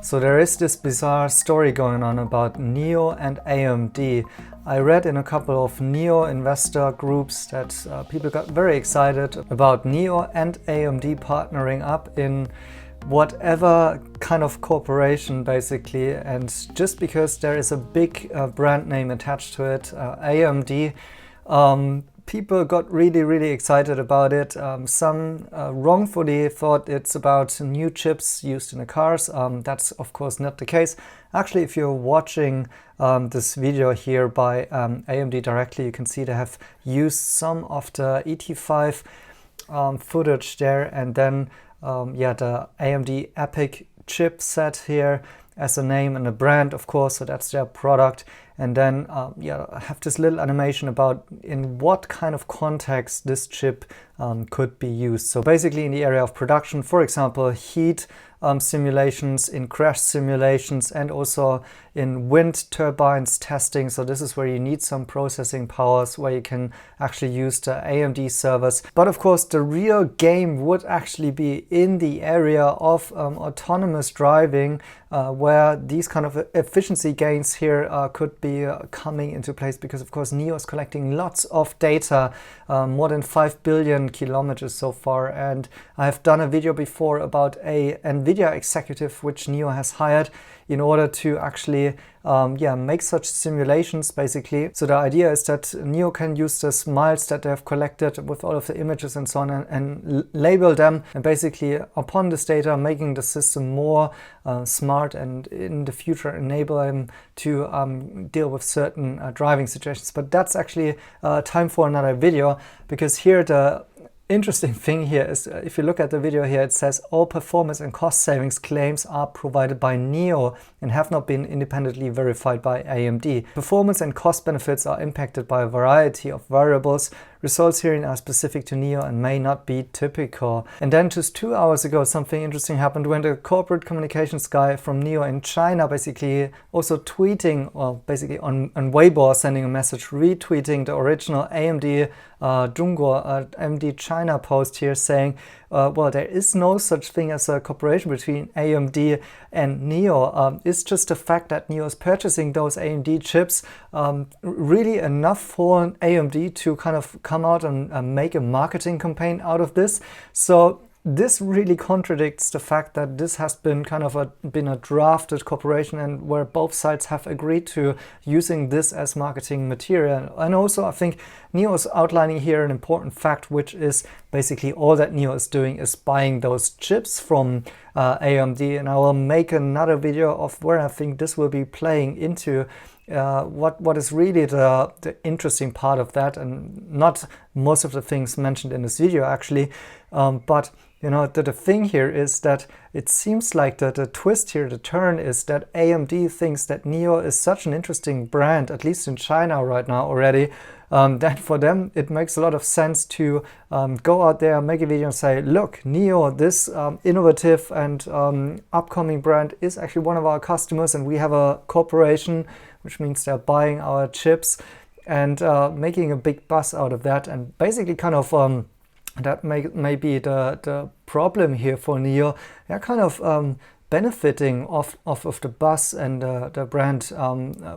So there is this bizarre story going on about NIO and AMD. I read in a couple of NIO investor groups that people got very excited about NIO and AMD partnering up in whatever kind of corporation basically, and just because there is a big brand name attached to it, AMD, people got really excited about it. Some wrongfully thought it's about new chips used in the cars. That's of course not the case. Actually, if you're watching this video here by AMD directly, you can see they have used some of the ET5 footage there, and then the AMD EPIC chipset here as a name and a brand, of course, so that's their product. And then I have this little animation about in what kind of context this chip could be used. So basically in the area of production, for example, heat simulations, in crash simulations, and also in wind turbines testing. So this is where you need some processing powers, where you can actually use the AMD servers. But of course, the real game would actually be in the area of autonomous driving, where these kind of efficiency gains here could be coming into place, because of course NIO is collecting lots of data, more than 5 billion kilometers so far. And I have done a video before about a Nvidia executive which NIO has hired in order to actually make such simulations basically. So the idea is that NIO can use the miles that they have collected with all of the images and so on and label them, and basically upon this data making the system more smart, and in the future enable them to deal with certain driving situations. But that's actually time for another video, because here the interesting thing here is, if you look at the video here, it says all performance and cost savings claims are provided by NIO and have not been independently verified by AMD. Performance and cost benefits are impacted by a variety of variables. Results herein are specific to NIO and may not be typical. And then just 2 hours ago, something interesting happened when the corporate communications guy from NIO in China basically also tweeting, or basically on Weibo sending a message, retweeting the original AMD AMD China post here, saying, well, there is no such thing as a cooperation between AMD and NIO. It's just the fact that NIO is purchasing those AMD chips really enough for AMD to kind of come out and make a marketing campaign out of this. So this really contradicts the fact that this has been kind of a drafted cooperation, and where both sides have agreed to using this as marketing material. And also I think NIO is outlining here an important fact, which is basically all that NIO is doing is buying those chips from AMD, and I will make another video of where I think this will be playing into what is really the interesting part of that, and not most of the things mentioned in this video actually, but you know, the thing here is that it seems like the twist here, the turn, is that AMD thinks that NIO is such an interesting brand, at least in China right now already, that for them it makes a lot of sense to go out there, make a video and say, look, NIO, this innovative and upcoming brand is actually one of our customers, and we have a corporation, which means they're buying our chips, and making a big buzz out of that. And basically kind of that may be the problem here for NIO. They're kind of benefiting of the buzz and the brand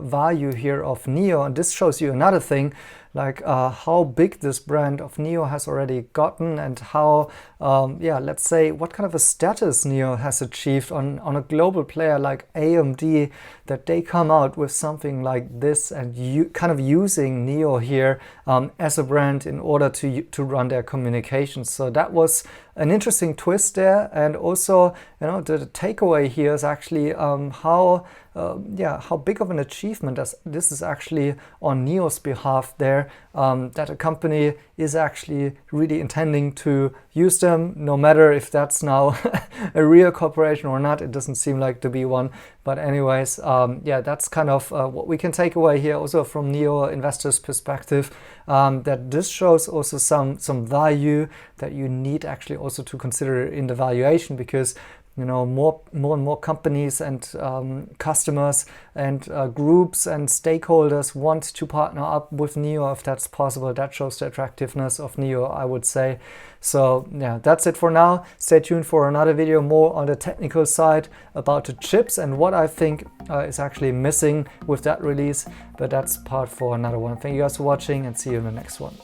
value here of NIO. And this shows you another thing, like how big this brand of NIO has already gotten, and how, let's say, what kind of a status NIO has achieved on a global player like AMD, that they come out with something like this, and kind of using NIO here as a brand in order to run their communications. So that was an interesting twist there. And also, you know, the takeaway here is actually how big of an achievement this is actually on NIO's behalf there, that a company is actually really intending to use them, no matter if that's now a real corporation or not. It doesn't seem like to be one. But anyways, that's kind of what we can take away here also from NIO investors' perspective, that this shows also some value that you need actually also to consider in the valuation, because more and more companies and customers and groups and stakeholders want to partner up with NIO if that's possible. That shows the attractiveness of NIO, I would say. So yeah, that's it for now. Stay tuned for another video more on the technical side about the chips and what I think is actually missing with that release. But that's part for another one. Thank you guys for watching and see you in the next one.